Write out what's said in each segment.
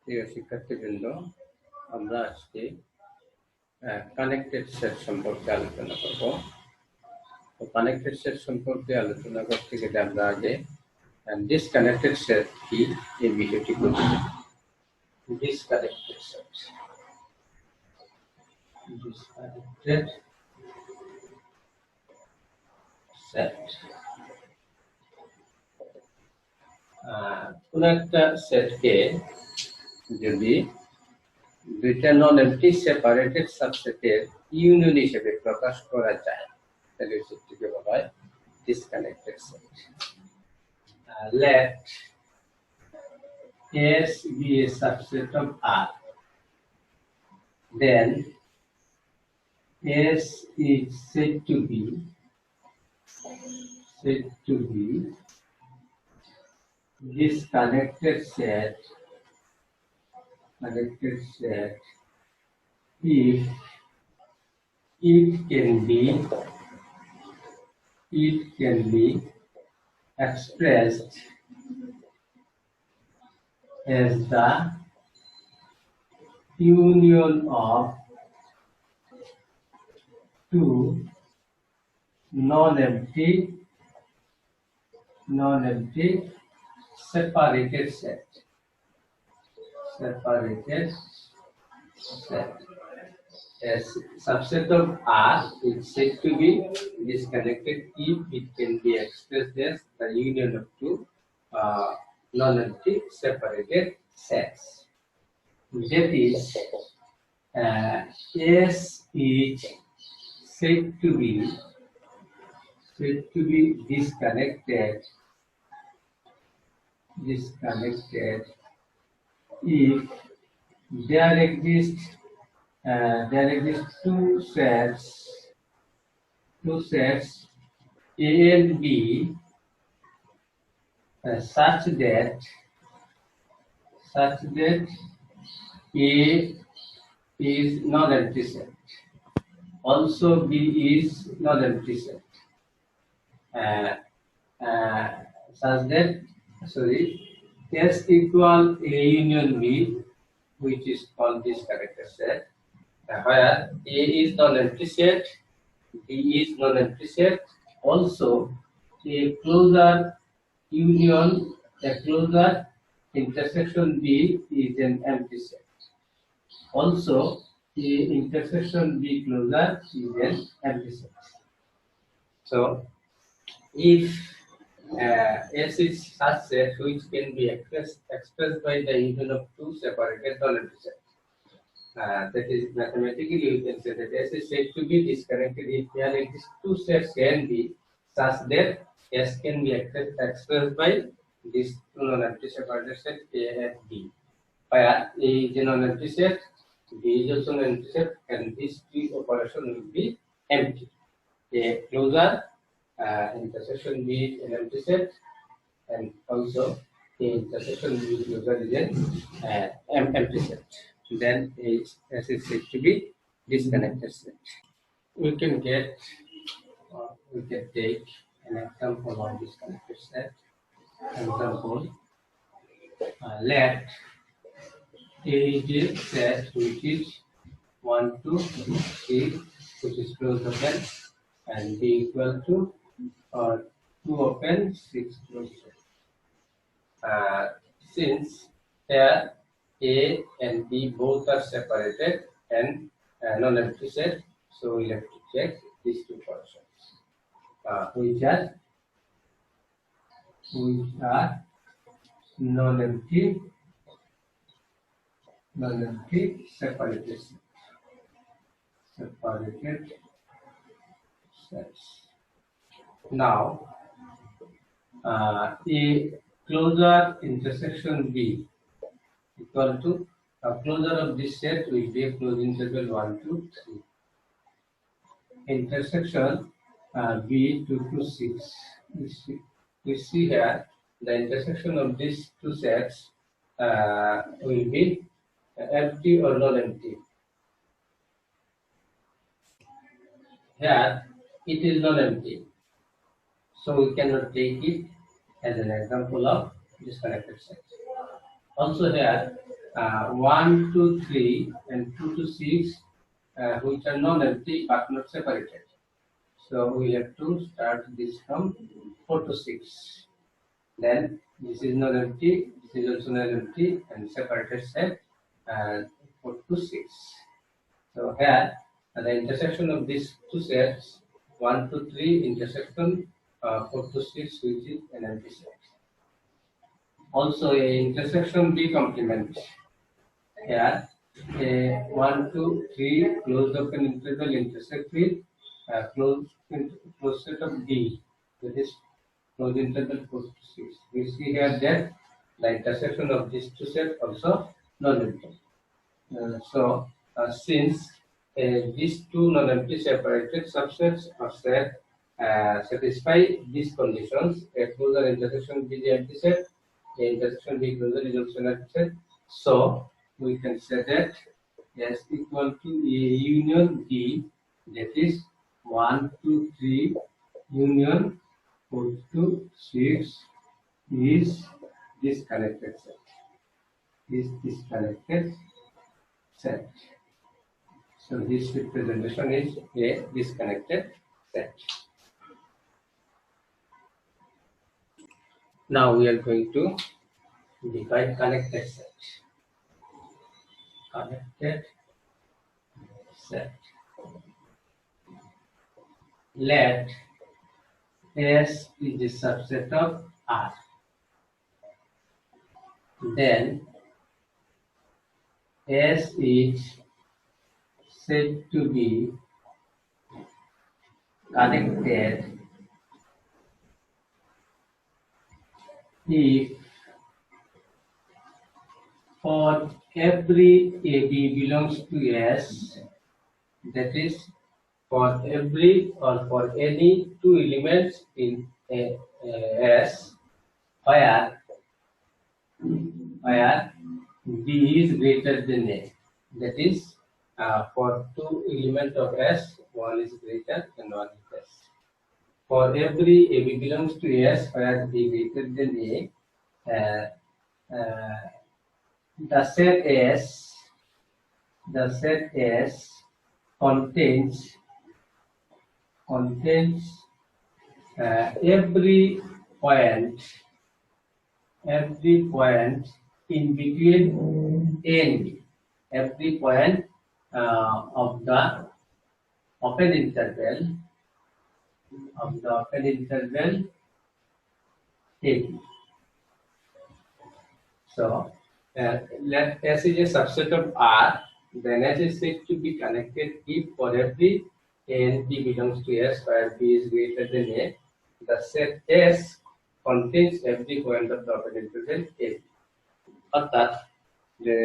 প্রিয় শিক্ষার্থীবৃন্দ, আমরা আজকে কানেক্টেড সেট সম্পর্কে আলোচনা করব। তো কানেক্টেড সেট সম্পর্কে আলোচনা করতে গেলে আমরা আগে ডিসকানেক্টেড সেট কি এই বিষয়টি বুঝব। ডিসকানেক্টেড সেট, ডিসকানেক্টেড সেট কোন একটা সেটকে যদি দুইটা নন এমপ্টি সেপারেটেড সাবসেটের ইউনিয়ন হিসেবে প্রকাশ করা যায় তাহলে সেটিকে বলা হয় disconnected set. Let S be a subset of R, then S is said to be this connected set if it can be expressed as the union of two non-empty separated set. A subset of R is said to be disconnected if it can be expressed as the union of two non-empty separated sets. That is, S is said to be disconnected if there exist two sets A and B such that A is non-empty set, also B is non-empty set, such that S equal A union B, which is called disconnected set, where A is non-empty set, B is non-empty set, also a closure intersection B is an empty set, also a intersection B closure is an empty set. So if S is such set which can be expressed by the union of two separated non-empty sets, that is, mathematically we can say that S is said to be disconnected if there exist two sets A and B such that S can be expressed by these two non-empty separated sets A and B, where A is a non-empty set, B is also non-empty set, and these three operations will be empty. A closure intersection B is an empty set, and also A intersection B closure is an empty set. Then S is said to be disconnected set. We can take an example of disconnected set. Example, let A is a set which is 1, 2, 3, which is closed open, and B equal to 2 open, 6 closed. Since here A and B both are separated and non-empty set, so we have to check these two portions, which are non-empty separated sets. Now, a closure intersection B equal to a closure of this set will be a closed interval 1, 2, 3. Intersection B 2 to 6. We see here the intersection of these two sets will be empty or non-empty. Here it is non-empty, so we cannot take it as an example of disconnected set. Also here 1 to 3 and 2 to 6, which are non-empty but not separated. So we have to start this from 4 to 6. Then this is not empty, this is also not empty, and separated set 4 to 6. So here the intersection of these two sets 1 to 3 intersection 4 to 6, which is an empty set. Also a intersection B complement. Here a 1 to 3 closed open interval intersect with closed set of D, that is closed interval 4 to 6. We see here that the intersection of these two sets also non-empty. Since these two non-empty separated subsets of set satisfy these conditions, a closure intersection B is empty set, the intersection B closure is also an empty set. So we can say that S equal to A union D, that is 1 to 3 union 4 to 6 is disconnected set. Is disconnected set. So this representation is a disconnected set. Now we are going to define connected set. Connected set. Let S is a subset of R. Then S is said to be connected if for every AB belongs to S, that is for every or for any two elements in S where B is greater than A, that is for two elements of S, one is greater and one is less. For every AB belongs to S where B greater than A, the set S contains every point in between N, every point of the open interval AB. So let S is a subset of R, then S is said to be connected if for every N B belongs to S where B is greater than A, the set S contains every point of the open interval A. অর্থাৎ যে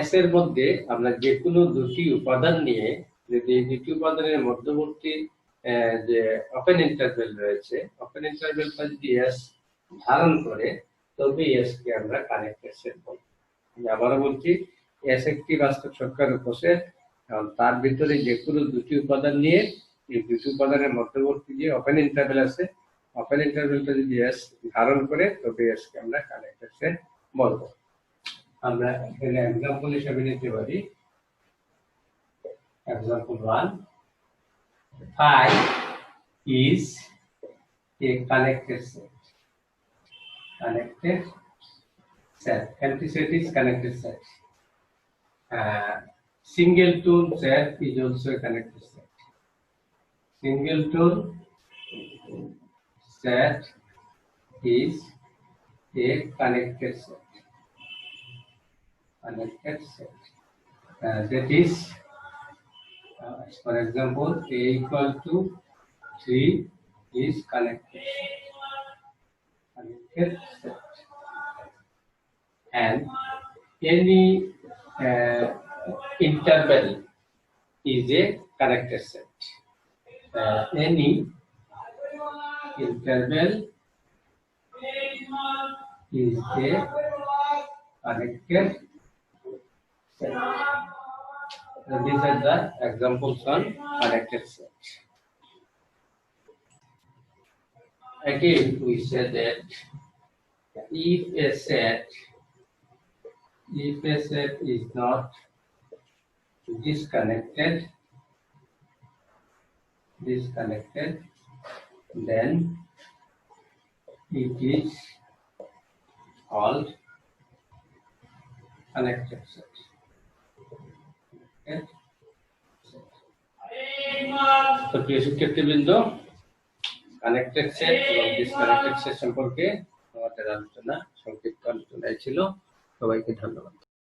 S এর মধ্যে আমরা যে কোনো দুটি উপাদান নিয়ে যদি এই দুটি উপাদানের মধ্যবর্তী যে ওপেন ইন্টারভ্যাল রয়েছে, ওপেন ইন্টারভ্যালটা যদি S ধারণ করে তবে S কে আমরা কানেক্টেড সেট বলি। আমি আবারও বলছি, S একটি বাস্তব সংখ্যার উপসেট, কারণ তার ভিতরে যে কোনো দুটি উপাদান নিয়ে এই দুটি উপাদানের মধ্যবর্তী যে ওপেন ইন্টারভ্যাল আছে, ওপেন ইন্টারভ্যালটা যদি S ধারণ করে তবে S কে আমরা কানেক্টেড সেট বলবো। আমরা এখানে एग्जांपल হিসেবে নিতে পারি example 1, 5 is a connected set. Connected set. Empty set is connected set. Singleton set is also a connected set. Singleton set is a connected set. Connected set. That is, for example, A equal to 3 is connected set. And any interval is a connected set. Any interval is a connected set. So these are the examples on connected set. Again, we said that if a set if a set is not disconnected, then it is called connected set. Okay? তো প্রিয় শিক্ষার্থীবৃন্দ, connected set এবং disconnected set সম্পর্কে আমাদের আলোচনা সংক্ষিপ্ত আলোচনায় ছিল। সবাইকে ধন্যবাদ।